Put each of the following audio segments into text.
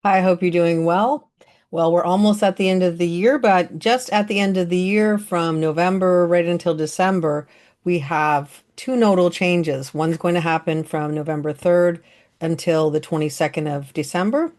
I hope you're doing well. Well, we're almost at the end of the year, but just at the end of the year from November right until December, we have two nodal changes. One's going to happen from November 3rd until the 22nd of December,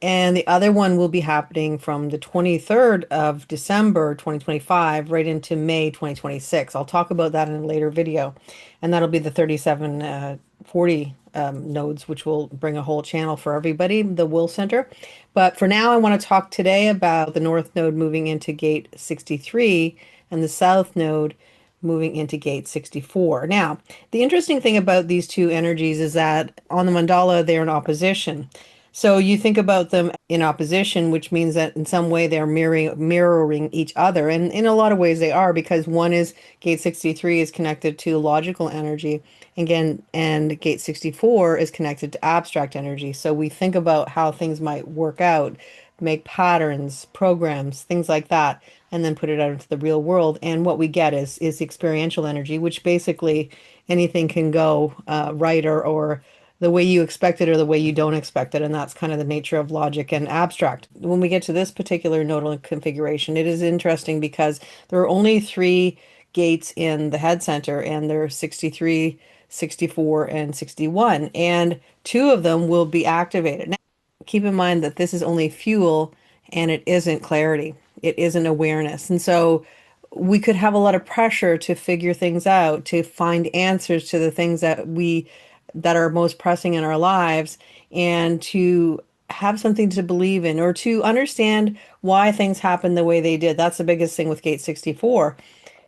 and the other one will be happening from the 23rd of December 2025 right into May 2026. I'll talk about that in a later video, and that'll be the 3740 nodes, which will bring a whole channel for everybody, the Will Center. But for now, I want to talk today about the North Node moving into Gate 63 and the South Node moving into Gate 64. Now, the interesting thing about these two energies is that on the mandala, they're in opposition. So you think about them in opposition, which means that in some way they're mirroring each other. And in a lot of ways they are, because one is Gate 63 is connected to logical energy, again, and Gate 64 is connected to abstract energy. So we think about how things might work out, make patterns, programs, things like that, and then put it out into the real world. And what we get is experiential energy, which basically anything can go right or the way you expect it or the way you don't expect it. And that's kind of the nature of logic and abstract. When we get to this particular nodal configuration, it is interesting because there are only three gates in the head center, and there are 63, 64, and 61. And two of them will be activated. Now, keep in mind that this is only fuel and it isn't clarity. It isn't awareness. And so we could have a lot of pressure to figure things out, to find answers to the things that are most pressing in our lives, and to have something to believe in or to understand why things happen the way they did. That's the biggest thing with Gate 64.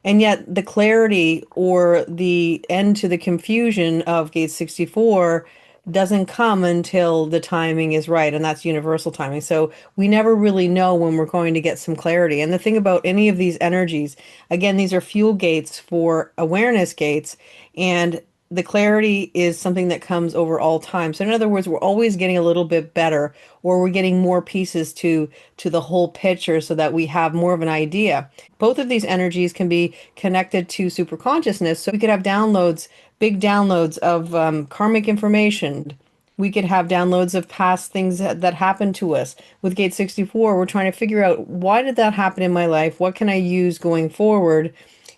And yet the clarity or the end to the confusion of Gate 64 doesn't come until the timing is right, and that's universal timing. So we never really know when we're going to get some clarity. And the thing about any of these energies, again, these are fuel gates for awareness gates, and the clarity is something that comes over all time. So in other words, we're always getting a little bit better, or we're getting more pieces to the whole picture so that we have more of an idea. Both of these energies can be connected to superconsciousness. So we could have downloads, big downloads of karmic information. We could have downloads of past things that happened to us. With Gate 64, we're trying to figure out, why did that happen in my life? What can I use going forward?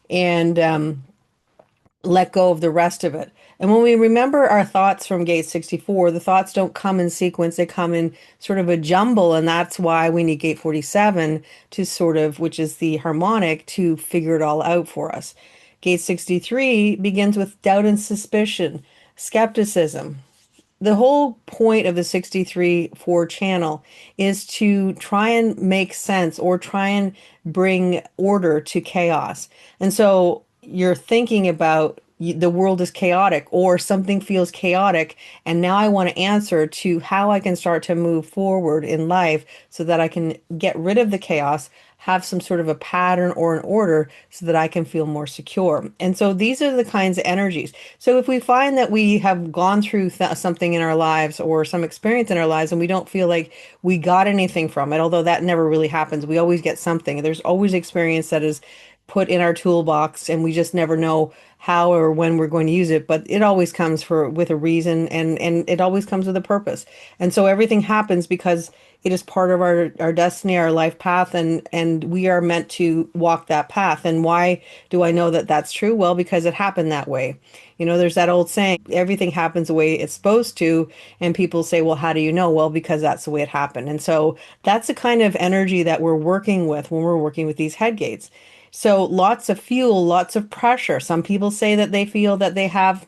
And let go of the rest of it. And when we remember our thoughts from Gate 64, the thoughts don't come in sequence, they come in sort of a jumble. And that's why we need Gate 47 to sort of, which is the harmonic, to figure it all out for us. Gate 63 begins with doubt and suspicion, skepticism. The whole point of the 63-4 channel is to try and make sense or try and bring order to chaos. And so you're thinking about the world is chaotic or something feels chaotic, and now I want to answer to how I can start to move forward in life so that I can get rid of the chaos, have some sort of a pattern or an order so that I can feel more secure. And so these are the kinds of energies. So if we find that we have gone through something in our lives or some experience in our lives and we don't feel like we got anything from it, although that never really happens, we always get something. There's always experience that is put in our toolbox, and we just never know how or when we're going to use it, but it always comes for with a reason, and it always comes with a purpose. And so everything happens because it is part of our destiny, our life path, and we are meant to walk that path. And why do I know that that's true? Well, because it happened that way. You know, there's that old saying, everything happens the way it's supposed to, and people say, well, how do you know? Well, because that's the way it happened. And so that's the kind of energy that we're working with when we're working with these head gates. So lots of fuel, lots of pressure. Some people say that they feel that they have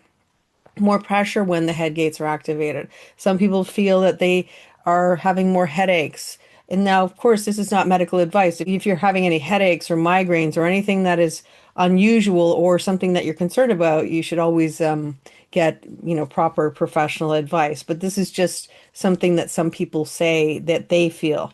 more pressure when the head gates are activated. Some people feel that they are having more headaches. And now, of course, this is not medical advice. If you're having any headaches or migraines or anything that is unusual or something that you're concerned about, you should always get, proper professional advice. But this is just something that some people say that they feel.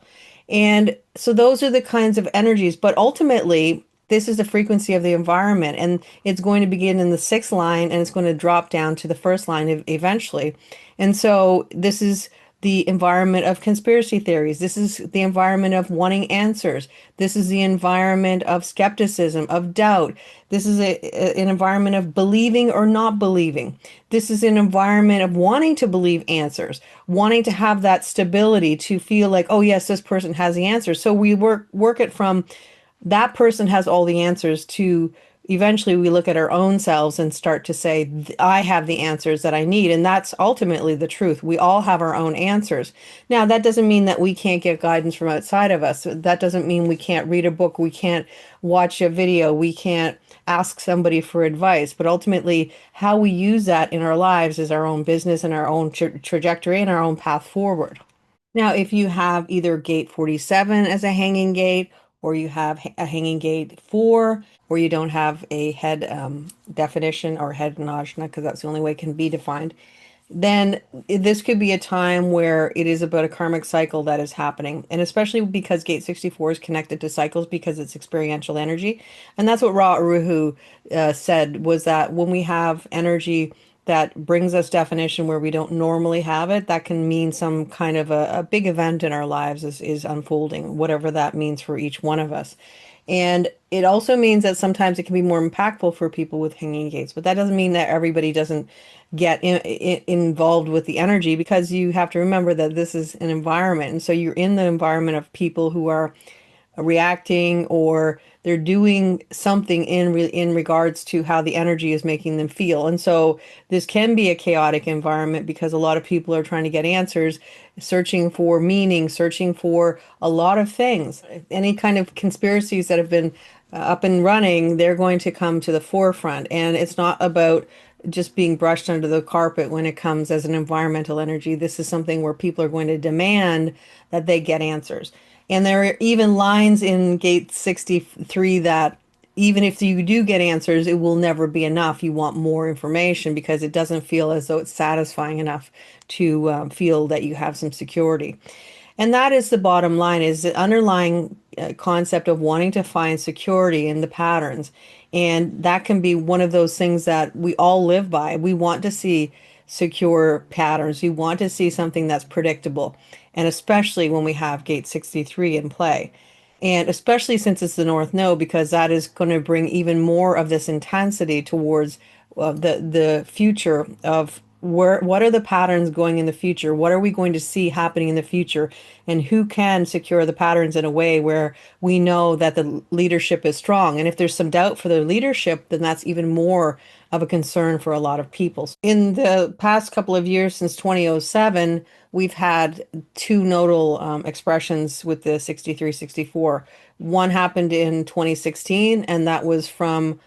And so those are the kinds of energies. But ultimately, this is the frequency of the environment, and it's going to begin in the sixth line and it's going to drop down to the first line eventually. And so this is the environment of conspiracy theories. This is the environment of wanting answers. This is the environment of skepticism, of doubt. This is an environment of believing or not believing. This is an environment of wanting to believe answers, wanting to have that stability to feel like, oh yes, this person has the answers. So we work it from that person has all the answers to eventually we look at our own selves and start to say, I have the answers that I need. And that's ultimately the truth. We all have our own answers. Now, that doesn't mean that we can't get guidance from outside of us. That doesn't mean we can't read a book, we can't watch a video, we can't ask somebody for advice. But ultimately, how we use that in our lives is our own business and our own trajectory and our own path forward. Now, if you have either gate 47 as a hanging gate, or you have a hanging gate 4, or you don't have a head definition or head najna, because that's the only way it can be defined, then this could be a time where it is about a karmic cycle that is happening. And especially because gate 64 is connected to cycles because it's experiential energy. And that's what Ra Uruhu said, was that when we have energy that brings us definition where we don't normally have it, that can mean some kind of a big event in our lives is unfolding, whatever that means for each one of us. And it also means that sometimes it can be more impactful for people with hanging gates, but that doesn't mean that everybody doesn't get involved with the energy, because you have to remember that this is an environment. And so you're in the environment of people who are reacting, or they're doing something in regards to how the energy is making them feel. And so this can be a chaotic environment because a lot of people are trying to get answers, searching for meaning, searching for a lot of things. Any kind of conspiracies that have been up and running, they're going to come to the forefront. And it's not about just being brushed under the carpet when it comes as an environmental energy. This is something where people are going to demand that they get answers. And there are even lines in gate 63 that even if you do get answers, it will never be enough. You want more information because it doesn't feel as though it's satisfying enough to feel that you have some security. And that is the bottom line, is the underlying concept of wanting to find security in the patterns. And that can be one of those things that we all live by. We want to see secure patterns. We want to see something that's predictable. And especially when we have gate 63 in play. And especially since it's the North Node, because that is going to bring even more of this intensity towards the future of what are the patterns going in the future? What are we going to see happening in the future? And who can secure the patterns in a way where we know that the leadership is strong? And if there's some doubt for the leadership, then that's even more of a concern for a lot of people. In the past couple of years, since 2007, we've had two nodal expressions with the 6364. One happened in 2016, and that was from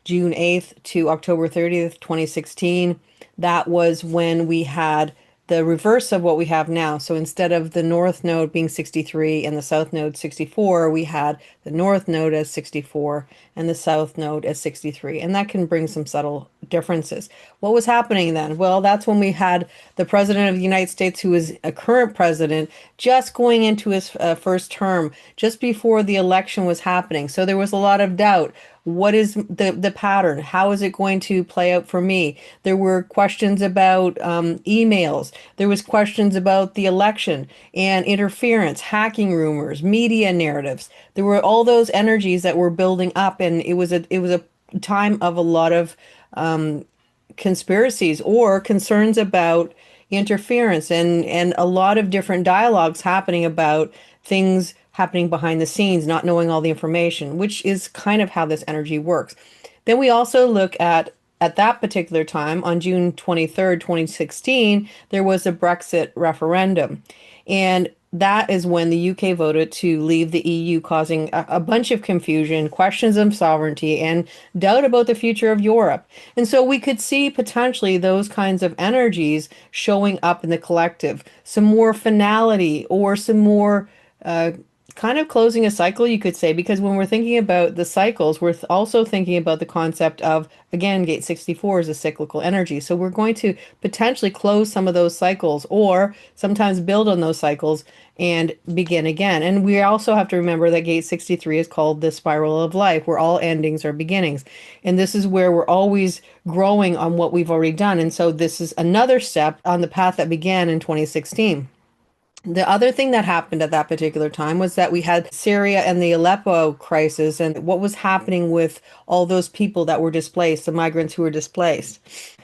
June 8th to October 30th, 2016. That was when we had the reverse of what we have now. So instead of the north node being 63 and the south node 64, we had the north node as 64 and the south node as 63. And that can bring some subtle differences. What was happening then? Well, that's when we had the president of the United States, who is a current president, just going into his first term, just before the election was happening. So there was a lot of doubt. What is the pattern? How is it going to play out for me? There were questions about emails. There was questions about the election and interference, hacking rumors, media narratives. There were all those energies that were building up, and it was a time of a lot of conspiracies or concerns about interference, and a lot of different dialogues happening about things happening behind the scenes, not knowing all the information, which is kind of how this energy works. Then we also look at that particular time on June 23rd, 2016, there was a Brexit referendum. And that is when the UK voted to leave the EU, causing a bunch of confusion, questions of sovereignty, and doubt about the future of Europe. And so we could see potentially those kinds of energies showing up in the collective, some more finality or some more kind of closing a cycle, you could say, because when we're thinking about the cycles, we're also thinking about the concept of, again, gate 64 is a cyclical energy. So we're going to potentially close some of those cycles or sometimes build on those cycles and begin again. And we also have to remember that gate 63 is called the spiral of life, where all endings are beginnings. And this is where we're always growing on what we've already done. And so this is another step on the path that began in 2016. The other thing that happened at that particular time was that we had Syria and the Aleppo crisis and what was happening with all those people that were displaced, the migrants who were displaced.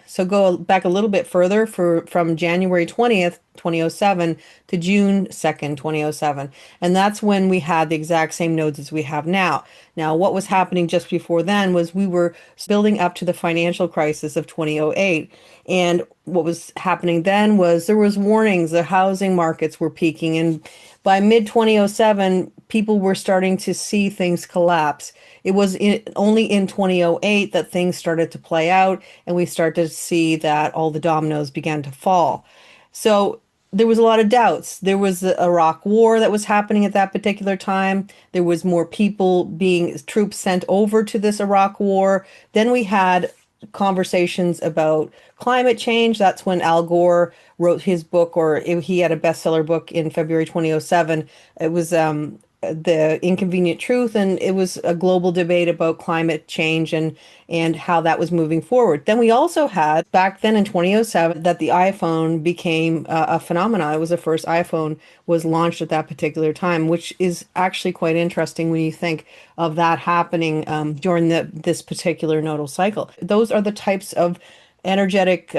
So go back a little bit further for from January 20th, 2007 to June 2nd, 2007. And that's when we had the exact same nodes as we have now. Now, what was happening just before then was we were building up to the financial crisis of 2008. And what was happening then was there was warnings the housing markets were peaking, and by mid 2007 people were starting to see things collapse. It was only in 2008 that things started to play out and we started to see that all the dominoes began to fall. So there was a lot of doubts. There was the Iraq war that was happening at that particular time. There was more people being troops sent over to this Iraq war. Then we had conversations about climate change. That's when Al Gore wrote his book, or he had a bestseller book in February 2007. It was The Inconvenient Truth, and it was a global debate about climate change and how that was moving forward. Then we also had back then in 2007 that the iPhone became a phenomenon. It was the first iPhone was launched at that particular time, which is actually quite interesting when you think of that happening during this particular nodal cycle. Those are the types of energetic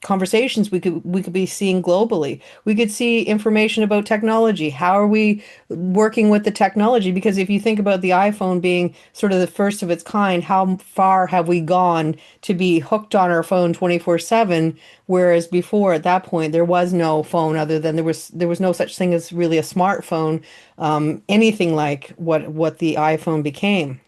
conversations we could be seeing globally. We could see information about technology. How are we working with the technology? Because if you think about the iPhone being sort of the first of its kind, how far have we gone to be hooked on our phone 24/7? Whereas before, at that point, there was no phone other than there was no such thing as really a smartphone, anything like what the iPhone became.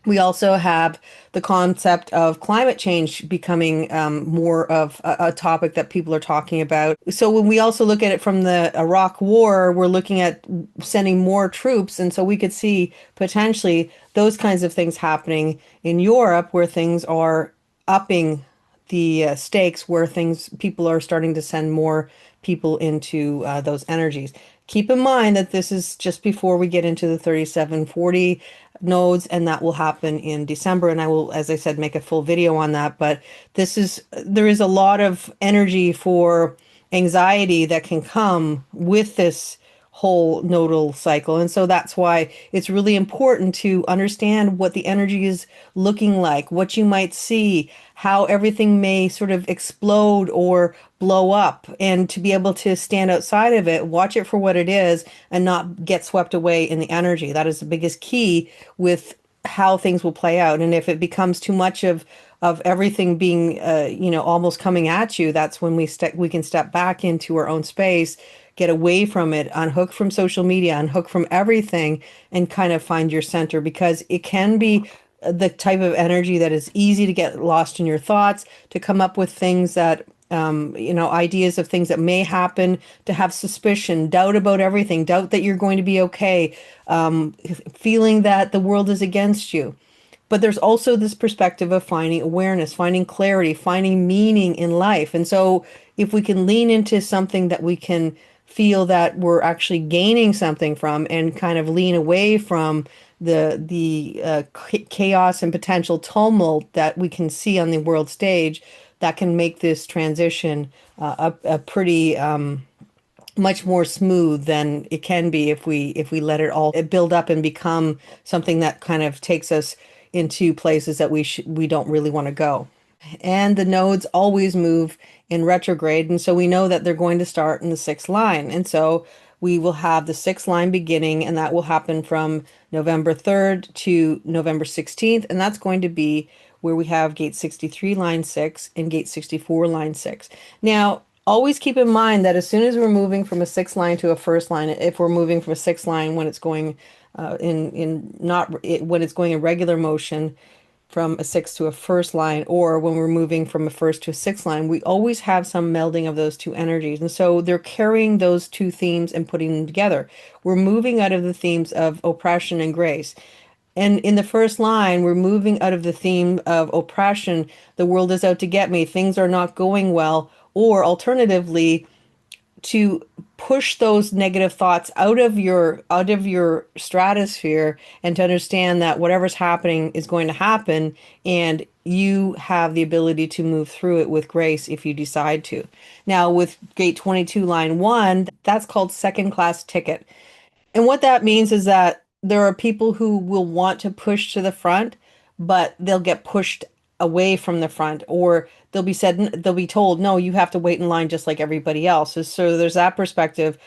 We also have the concept of climate change becoming more of a topic that people are talking about. So when we also look at it from the Iraq War, we're looking at sending more troops. And so we could see potentially those kinds of things happening in Europe where things are upping the stakes, where things people are starting to send more people into those energies. Keep in mind that this is just before we get into the 3740 nodes, and that will happen in December. And I will, as I said, make a full video on that. But there is a lot of energy for anxiety that can come with this whole nodal cycle. And so that's why it's really important to understand what the energy is looking like, what you might see, how everything may sort of explode or blow up, and to be able to stand outside of it, watch it for what it is, and not get swept away in the energy. That is the biggest key with how things will play out. And if it becomes too much of everything being almost coming at you, that's when we can step back into our own space, get away from it, unhook from social media, unhook from everything, and kind of find your center, because it can be the type of energy that is easy to get lost in your thoughts, to come up with things that ideas of things that may happen, to have suspicion, doubt about everything, doubt that you're going to be okay, feeling that the world is against you. But there's also this perspective of finding awareness, finding clarity, finding meaning in life. And so if we can lean into something that we can feel that we're actually gaining something from, and kind of lean away from the chaos and potential tumult that we can see on the world stage, that can make this transition a pretty much more smooth than it can be if we let it all build up and become something that kind of takes us into places that we don't really want to go. And the nodes always move in retrograde, and so we know that they're going to start in the sixth line. And so we will have the sixth line beginning, and that will happen from November 3rd to November 16th, and that's going to be where we have gate 63 line 6 and gate 64 line 6. Now, always keep in mind that as soon as we're moving from a sixth line to a first line, if we're moving from a sixth line when it's going when it's going in regular motion from a sixth to a first line, or when we're moving from a first to a sixth line, we always have some melding of those two energies. And so they're carrying those two themes and putting them together. We're moving out of the themes of oppression and grace. And in the first line, we're moving out of the theme of oppression. The world is out to get me. Things are not going well. Or alternatively, to push those negative thoughts out of your stratosphere, and to understand that whatever's happening is going to happen, and you have the ability to move through it with grace if you decide to. Now, with gate 22 line 1, that's called second class ticket. And what that means is that there are people who will want to push to the front, but they'll get pushed away from the front, or they'll be told, no, you have to wait in line just like everybody else. So there's that perspective.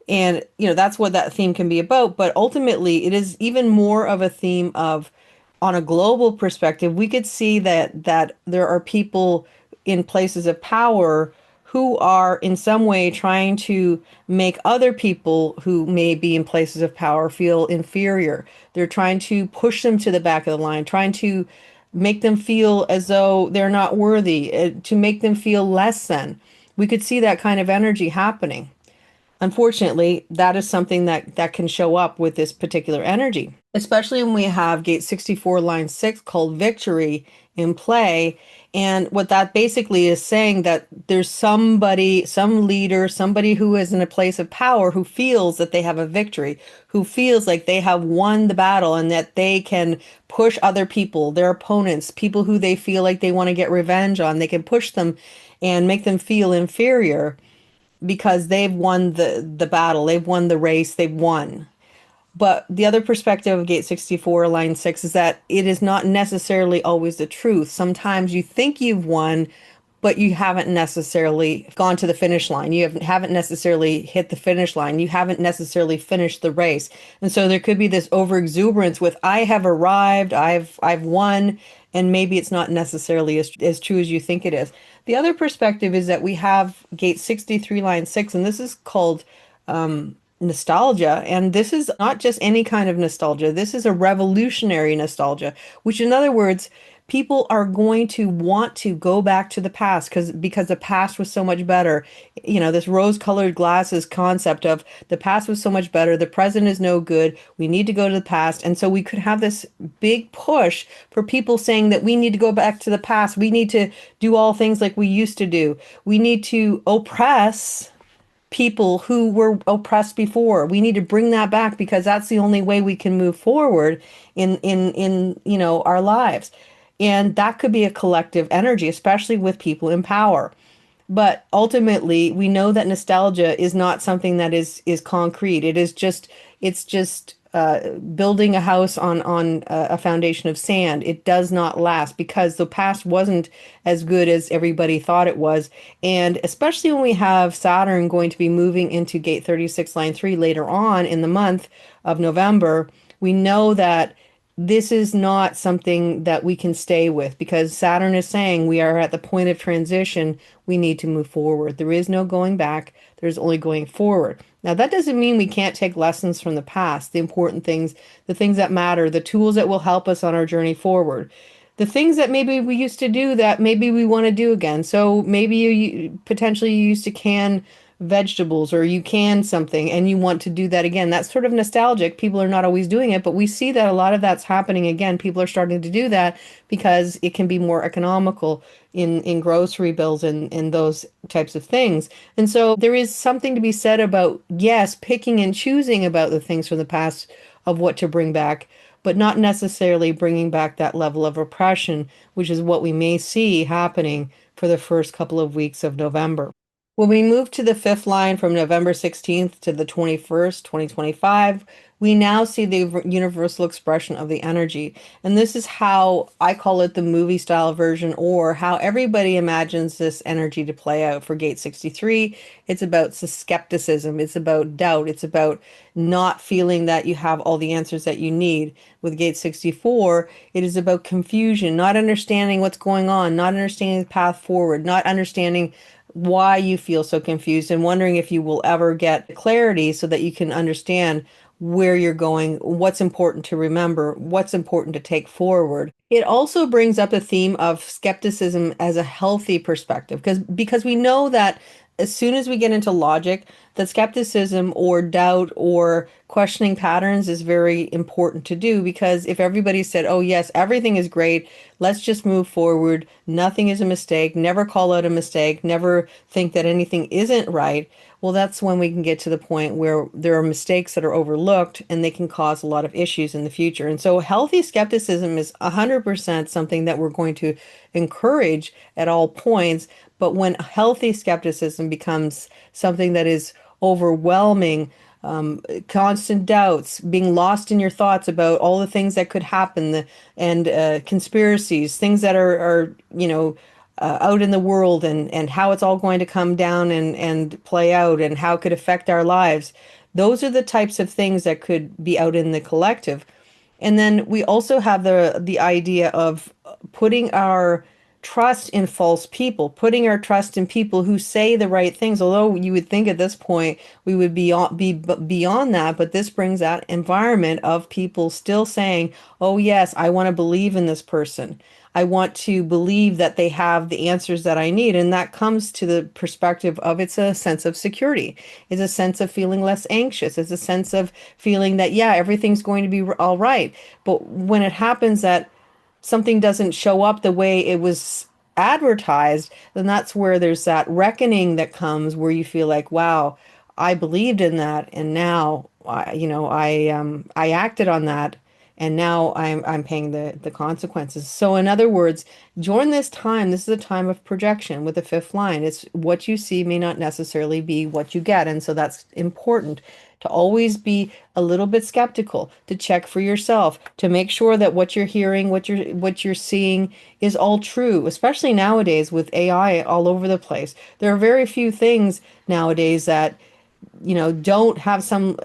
And, that's what that theme can be about. But ultimately, it is even more of a theme of, on a global perspective, we could see that there are people in places of power who are in some way trying to make other people who may be in places of power feel inferior. They're trying to push them to the back of the line, trying to make them feel as though they're not worthy, to make them feel less than. We could see that kind of energy happening. Unfortunately, that is something that can show up with this particular energy, especially when we have gate 64 line 6 called victory in play. And what that basically is saying, that there's somebody, some leader, somebody who is in a place of power, who feels that they have a victory, who feels like they have won the battle, and that they can push other people, their opponents, people who they feel like they want to get revenge on. They can push them and make them feel inferior because they've won the battle, they've won the race, they've won. But the other perspective of gate 64 line 6 is that it is not necessarily always the truth. Sometimes you think you've won, but you haven't necessarily gone to the finish line. You haven't necessarily hit the finish line. You haven't necessarily finished the race. And so there could be this overexuberance with, I have arrived, I've won, and maybe it's not necessarily as true as you think it is. The other perspective is that we have gate 63 line 6, and this is called nostalgia. And this is not just any kind of nostalgia. This is a revolutionary nostalgia, which, in other words, people are going to want to go back to the past because the past was so much better. This rose-colored glasses concept of the past was so much better, the present is no good, we need to go to the past. And so we could have this big push for people saying that we need to go back to the past. We need to do all things like we used to do. We need to oppress people who were oppressed before. We need to bring that back because that's the only way we can move forward in our lives. And that could be a collective energy, especially with people in power. But ultimately, we know that nostalgia is not something that is concrete. It's just building a house on a foundation of sand. It does not last because the past wasn't as good as everybody thought it was. And especially when we have Saturn going to be moving into gate 36 line 3 later on in the month of November, we know that this is not something that we can stay with, because Saturn is saying we are at the point of transition. We need to move forward. There is no going back. There's only going forward. Now, that doesn't mean we can't take lessons from the past, the important things, the things that matter, the tools that will help us on our journey forward, the things that maybe we used to do that maybe we want to do again. So maybe potentially you used to can vegetables, or you can something and you want to do that again. That's sort of nostalgic. People are not always doing it, but we see that a lot of that's happening again. People are starting to do that because it can be more economical in grocery bills and those types of things. And so there is something to be said about, yes, picking and choosing about the things from the past of what to bring back, but not necessarily bringing back that level of oppression, which is what we may see happening for the first couple of weeks of November. When we move to the fifth line from November 16th to the 21st, 2025, we now see the universal expression of the energy. And this is how I call it the movie style version, or how everybody imagines this energy to play out. For gate 63, it's about skepticism, it's about doubt, it's about not feeling that you have all the answers that you need. With gate 64, it is about confusion, not understanding what's going on, not understanding the path forward, not understanding why you feel so confused, and wondering if you will ever get clarity so that you can understand where you're going, what's important to remember, what's important to take forward. It also brings up a theme of skepticism as a healthy perspective, because we know that as soon as we get into logic, that skepticism or doubt or questioning patterns is very important to do, because if everybody said, oh, yes, everything is great, let's just move forward, nothing is a mistake, never call out a mistake, never think that anything isn't right, well, that's when we can get to the point where there are mistakes that are overlooked and they can cause a lot of issues in the future. And so, healthy skepticism is 100% something that we're going to encourage at all points. But when healthy skepticism becomes something that is overwhelming, constant doubts, being lost in your thoughts about all the things that could happen, and conspiracies, things that are out in the world, and how it's all going to come down and play out and how it could affect our lives. Those are the types of things that could be out in the collective. And then we also have the idea of putting our trust in false people, putting our trust in people who say the right things. Although you would think at this point we would be beyond that, but this brings that environment of people still saying, "Oh yes, I want to believe in this person. I want to believe that they have the answers that I need." And that comes to the perspective of, it's a sense of security. It's a sense of feeling less anxious. It's a sense of feeling that, yeah, everything's going to be all right. But when it happens that something doesn't show up the way it was advertised, then that's where there's that reckoning that comes, where you feel like, wow, I believed in that, and now I acted on that, and now I'm paying the consequences. So in other words, during this time, this is a time of projection with the fifth line. It's what you see may not necessarily be what you get, and so that's important to always be a little bit skeptical, to check for yourself, to make sure that what you're hearing, what you're seeing is all true, especially nowadays with AI all over the place. There are very few things nowadays that don't have some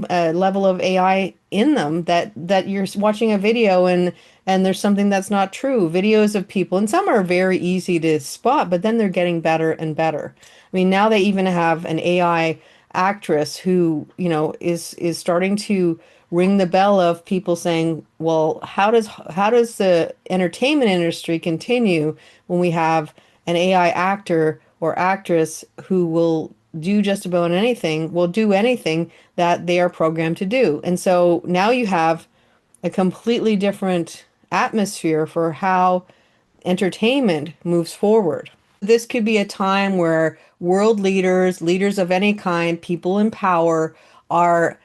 level of AI in them, that you're watching a video and there's something that's not true. Videos of people, and some are very easy to spot, but then they're getting better and better. I mean, now they even have an AI actress who, is starting to ring the bell of people saying, well, how does the entertainment industry continue when we have an AI actor or actress who will do just about anything, will do anything that they are programmed to do. And so now you have a completely different atmosphere for how entertainment moves forward. This could be a time where world leaders, leaders of any kind, people in power, are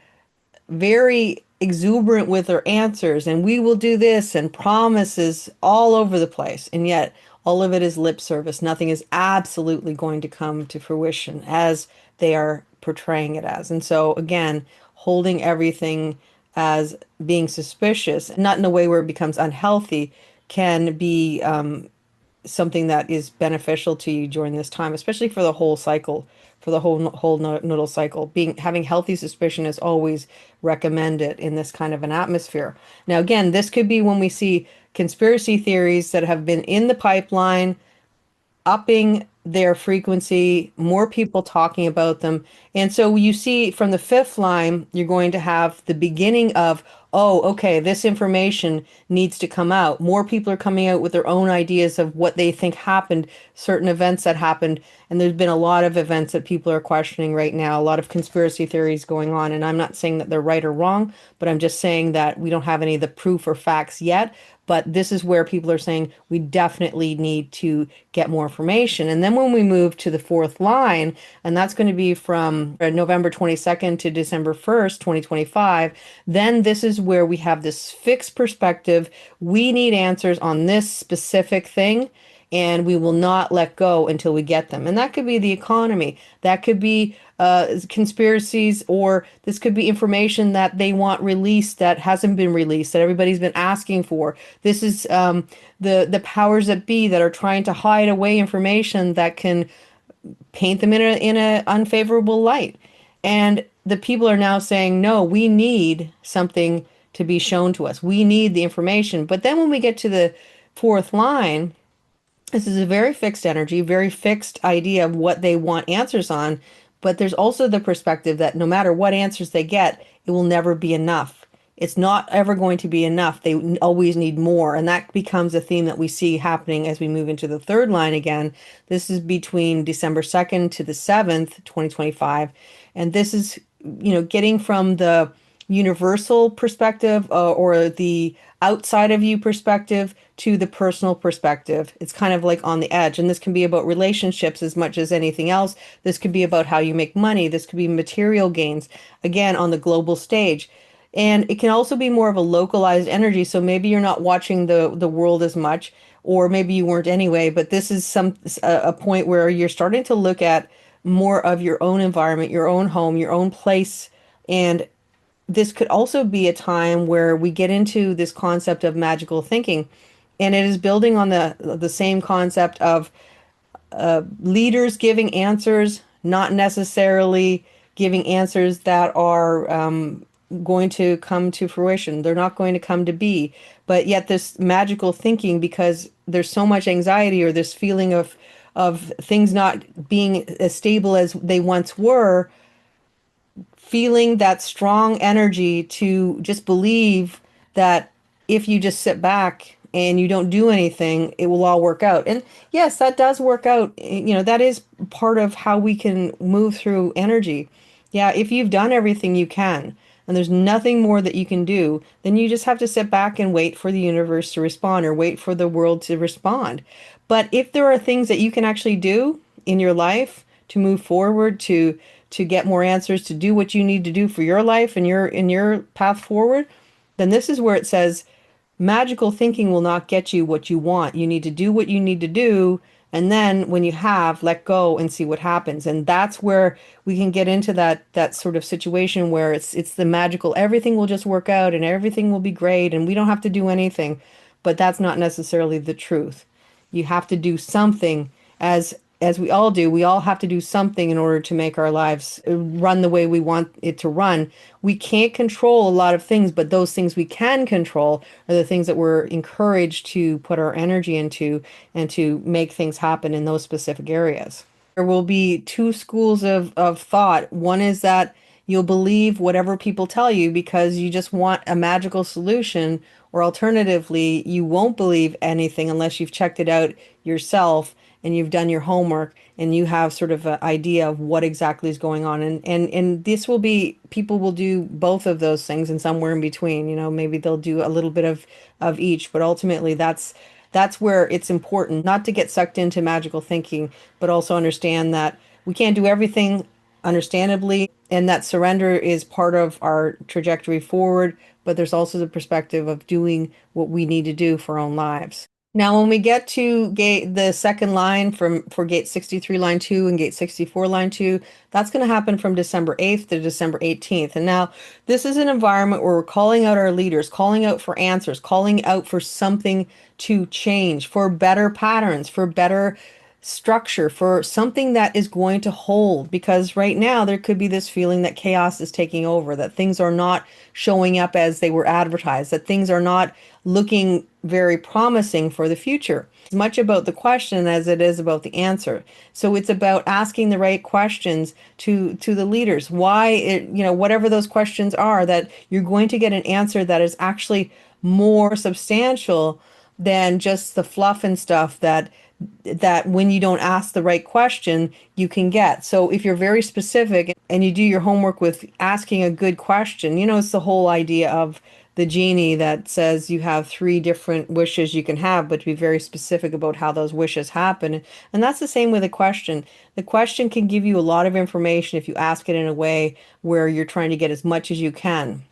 very exuberant with their answers, and we will do this, and promises all over the place. And yet all of it is lip service. Nothing is absolutely going to come to fruition as they are portraying it as. And so again, holding everything as being suspicious, not in a way where it becomes unhealthy, can be something that is beneficial to you during this time, especially for the whole cycle, for the whole nodal cycle. Having healthy suspicion is always recommended in this kind of an atmosphere. Now, again, this could be when we see conspiracy theories that have been in the pipeline, upping their frequency, more people talking about them. And so you see from the fifth line, you're going to have the beginning of, oh, okay, this information needs to come out. More people are coming out with their own ideas of what they think happened, certain events that happened. And there's been a lot of events that people are questioning right now, a lot of conspiracy theories going on. And I'm not saying that they're right or wrong, but I'm just saying that we don't have any of the proof or facts yet. But this is where people are saying we definitely need to get more information. And then when we move to the fourth line, and that's going to be from November 22nd to December 1st, 2025, then this is where we have this fixed perspective. We need answers on this specific thing, and we will not let go until we get them. And that could be the economy. That could be conspiracies, or this could be information that they want released that hasn't been released, that everybody's been asking for. This is the powers that be that are trying to hide away information that can paint them in a unfavorable light. And the people are now saying, no, we need something to be shown to us. We need the information. But then when we get to the fourth line, this is a very fixed energy, very fixed idea of what they want answers on. But there's also the perspective that no matter what answers they get, it will never be enough. It's not ever going to be enough. They always need more. And that becomes a theme that we see happening as we move into the third line again. This is between December 2nd to the 7th, 2025. And this is, getting from the universal perspective, or the outside of you perspective to the personal perspective. It's kind of like on the edge. And this can be about relationships as much as anything else. This could be about how you make money. This could be material gains, again, on the global stage. And it can also be more of a localized energy. So maybe you're not watching the world as much, or maybe you weren't anyway, but this is a point where you're starting to look at more of your own environment, your own home, your own place. And this could also be a time where we get into this concept of magical thinking. And it is building on the same concept of leaders giving answers, not necessarily giving answers that are going to come to fruition. They're not going to come to be. But yet this magical thinking, because there's so much anxiety or this feeling of things not being as stable as they once were, feeling that strong energy to just believe that if you just sit back and you don't do anything, it will all work out. And yes, that does work out. That is part of how we can move through energy. Yeah, if you've done everything you can and there's nothing more that you can do, then you just have to sit back and wait for the universe to respond or wait for the world to respond. But if there are things that you can actually do in your life to move forward, to get more answers, to do what you need to do for your life and your path forward, then this is where it says magical thinking will not get you what you want. You need to do what you need to do. And then when you have, let go and see what happens. And that's where we can get into that sort of situation where it's the magical, everything will just work out and everything will be great and we don't have to do anything. But that's not necessarily the truth. You have to do something, as we all do. We all have to do something in order to make our lives run the way we want it to run. We can't control a lot of things, but those things we can control are the things that we're encouraged to put our energy into and to make things happen in those specific areas. There will be two schools of thought. One is that you'll believe whatever people tell you because you just want a magical solution, or alternatively, you won't believe anything unless you've checked it out yourself and you've done your homework and you have sort of an idea of what exactly is going on. And this will be, people will do both of those things and somewhere in between. Maybe they'll do a little bit of each, but ultimately that's where it's important not to get sucked into magical thinking, but also understand that we can't do everything understandably, and that surrender is part of our trajectory forward, but there's also the perspective of doing what we need to do for our own lives. Now, when we get to the second line for gate 63 line 2 and gate 64 line 2, that's going to happen from December 8th to December 18th. And now this is an environment where we're calling out our leaders, calling out for answers, calling out for something to change, for better patterns, for better structure, for something that is going to hold. Because right now there could be this feeling that chaos is taking over, that things are not showing up as they were advertised, that things are not looking very promising for the future. It's much about the question as it is about the answer. So it's about asking the right questions to the leaders. Why whatever those questions are, that you're going to get an answer that is actually more substantial than just the fluff and stuff that when you don't ask the right question, you can get. So if you're very specific and you do your homework with asking a good question, it's the whole idea of the genie that says you have three different wishes you can have, but to be very specific about how those wishes happen. And that's the same with a question. The question can give you a lot of information if you ask it in a way where you're trying to get as much as you can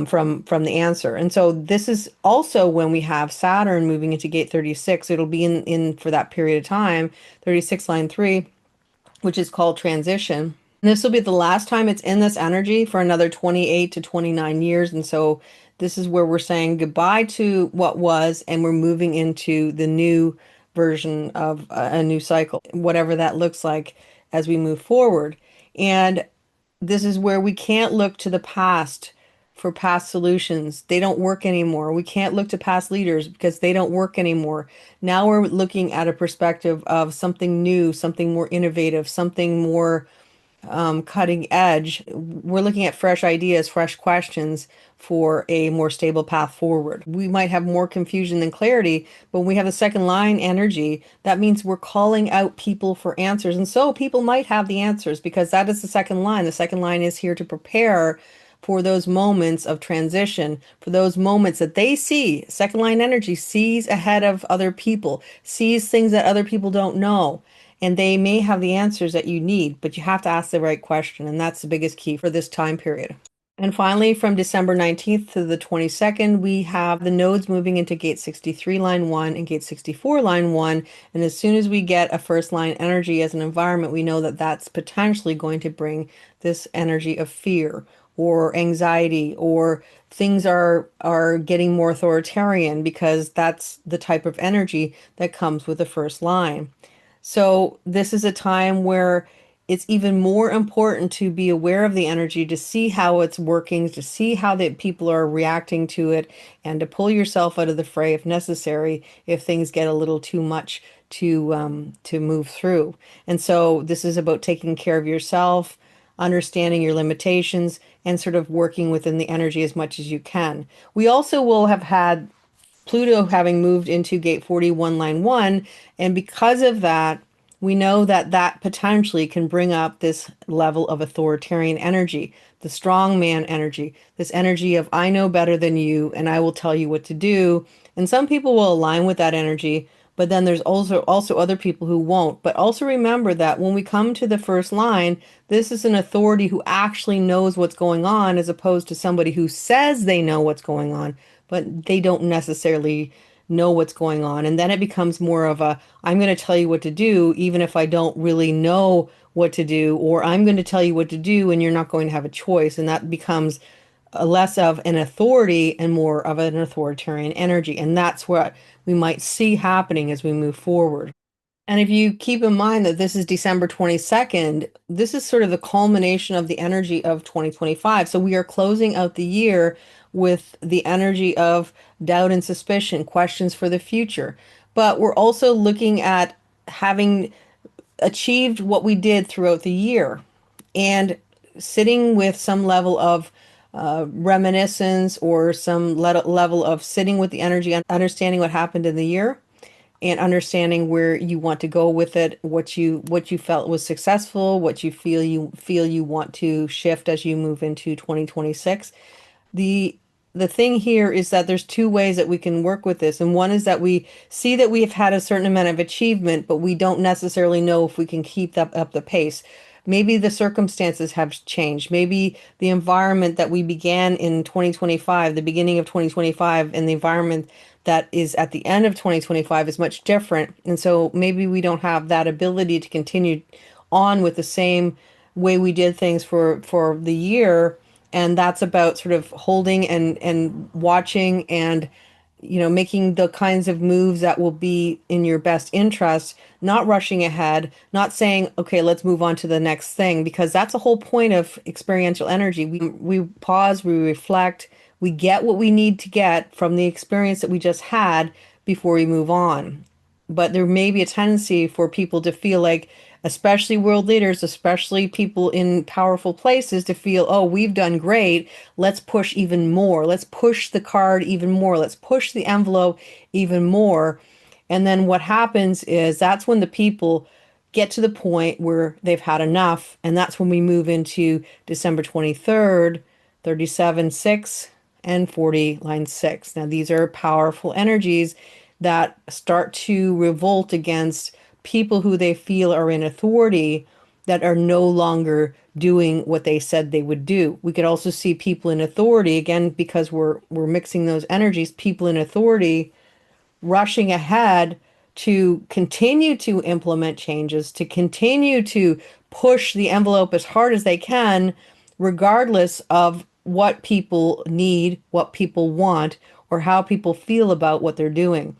from the answer. And so this is also when we have Saturn moving into gate 36. It'll be in for that period of time, 36 line 3, which is called transition. And this will be the last time it's in this energy for another 28 to 29 years. And so this is where we're saying goodbye to what was, and we're moving into the new version of a new cycle, whatever that looks like as we move forward. And this is where we can't look to the past for past solutions. They don't work anymore. We can't look to past leaders because they don't work anymore. Now we're looking at a perspective of something new, something more innovative, something more cutting edge. We're looking at fresh ideas, fresh questions for a more stable path forward. We might have more confusion than clarity, but when we have the second line energy, that means we're calling out people for answers. And so people might have the answers because that is the second line. The second line is here to prepare for those moments of transition, for those moments that they see. Second line energy sees ahead of other people, sees things that other people don't know. And they may have the answers that you need, but you have to ask the right question. And that's the biggest key for this time period. And finally, from December 19th to the 22nd, we have the nodes moving into gate 63, line 1, and gate 64, line 1. And as soon as we get a first line energy as an environment, we know that that's potentially going to bring this energy of fear or anxiety, or things are getting more authoritarian, because that's the type of energy that comes with the first line. So this is a time where it's even more important to be aware of the energy, to see how it's working, to see how the people are reacting to it, and to pull yourself out of the fray if necessary, if things get a little too much to move through. And so this is about taking care of yourself, understanding your limitations, and sort of working within the energy as much as you can. We also will have had Pluto having moved into gate 41, line 1. And because of that, we know that that potentially can bring up this level of authoritarian energy, the strong man energy, this energy of I know better than you and I will tell you what to do. And some people will align with that energy, but then there's also other people who won't. But also remember that when we come to the first line, this is an authority who actually knows what's going on, as opposed to somebody who says they know what's going on, but they don't necessarily know what's going on. And then it becomes more of a, I'm going to tell you what to do, even if I don't really know what to do, or I'm going to tell you what to do and you're not going to have a choice. And that becomes less of an authority and more of an authoritarian energy. And that's what we might see happening as we move forward. And if you keep in mind that this is December 22nd, this is sort of the culmination of the energy of 2025. So we are closing out the year with the energy of doubt and suspicion, questions for the future. But we're also looking at having achieved what we did throughout the year and sitting with some level of reminiscence, or some level of sitting with the energy and understanding what happened in the year, and understanding where you want to go with it, what you felt was successful, what you feel you want to shift as you move into 2026. The thing here is that there's two ways that we can work with this. And one is that we see that we have had a certain amount of achievement, but we don't necessarily know if we can keep that up the pace. Maybe the circumstances have changed. Maybe the environment that we began in 2025, the beginning of 2025, and the environment that is at the end of 2025 is much different. And so maybe we don't have that ability to continue on with the same way we did things for the year. And that's about sort of holding and watching, and making the kinds of moves that will be in your best interest, not rushing ahead, not saying, okay, let's move on to the next thing, because that's the whole point of experiential energy. We pause, we reflect, we get what we need to get from the experience that we just had before we move on. But there may be a tendency for people to feel like, especially world leaders, especially people in powerful places, to feel, oh, we've done great. Let's push even more. Let's push the card even more. Let's push the envelope even more. And then what happens is that's when the people get to the point where they've had enough. And that's when we move into December 23rd, 37, 6, and 40, line 6. Now, these are powerful energies that start to revolt against people who they feel are in authority, that are no longer doing what they said they would do. We could also see people in authority, again, because we're mixing those energies, people in authority rushing ahead to continue to implement changes, to continue to push the envelope as hard as they can, regardless of what people need, what people want, or how people feel about what they're doing.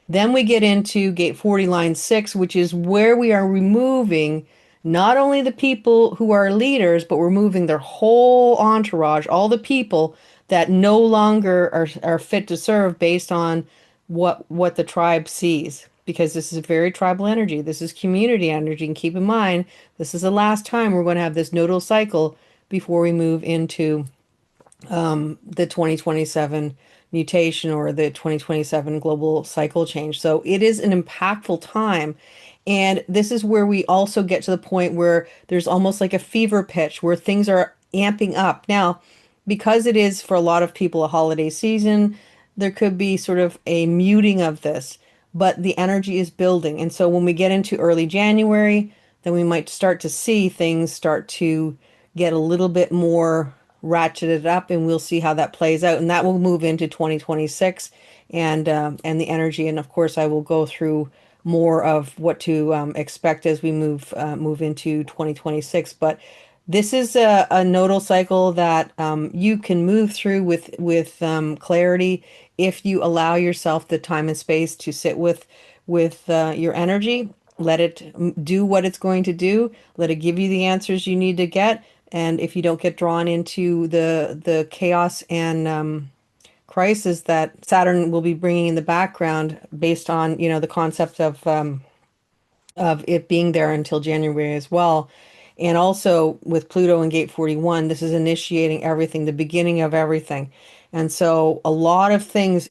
Then we get into gate 40, line 6, which is where we are removing not only the people who are leaders, but we're moving their whole entourage, all the people that no longer are fit to serve based on what the tribe sees. because this is a very tribal energy. This is community energy. And keep in mind, this is the last time we're going to have this nodal cycle before we move into the 2027 mutation or the 2027 global cycle change. So it is an impactful time. And this is where we also get to the point where there's almost like a fever pitch where things are amping up. Now, because it is for a lot of people a holiday season, there could be sort of a muting of this, but the energy is building. And so when we get into early January, then we might start to see things start to get a little bit more ratcheted up, and we'll see how that plays out. And that will move into 2026 and the energy. And of course, I will go through more of what to expect as we move into 2026. But this is a nodal cycle that you can move through with clarity if you allow yourself the time and space to sit with your energy. Let it do what it's going to do. Let it give you the answers you need to get. And if you don't get drawn into the chaos and crisis that Saturn will be bringing in the background, based on the concept of it being there until January as well. And also with Pluto in gate 41, this is initiating everything, the beginning of everything. And so a lot of things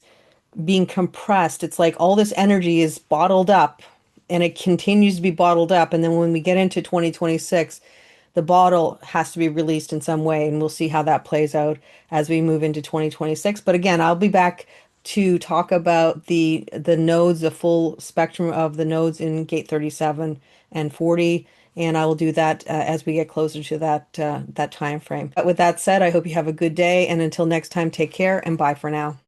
being compressed. It's like all this energy is bottled up and it continues to be bottled up. And then when we get into 2026, the bottle has to be released in some way. And we'll see how that plays out as we move into 2026. But again, I'll be back to talk about the nodes, the full spectrum of the nodes in gate 37 and 40. And I will do that as we get closer to that time frame. But with that said, I hope you have a good day. And until next time, take care and bye for now.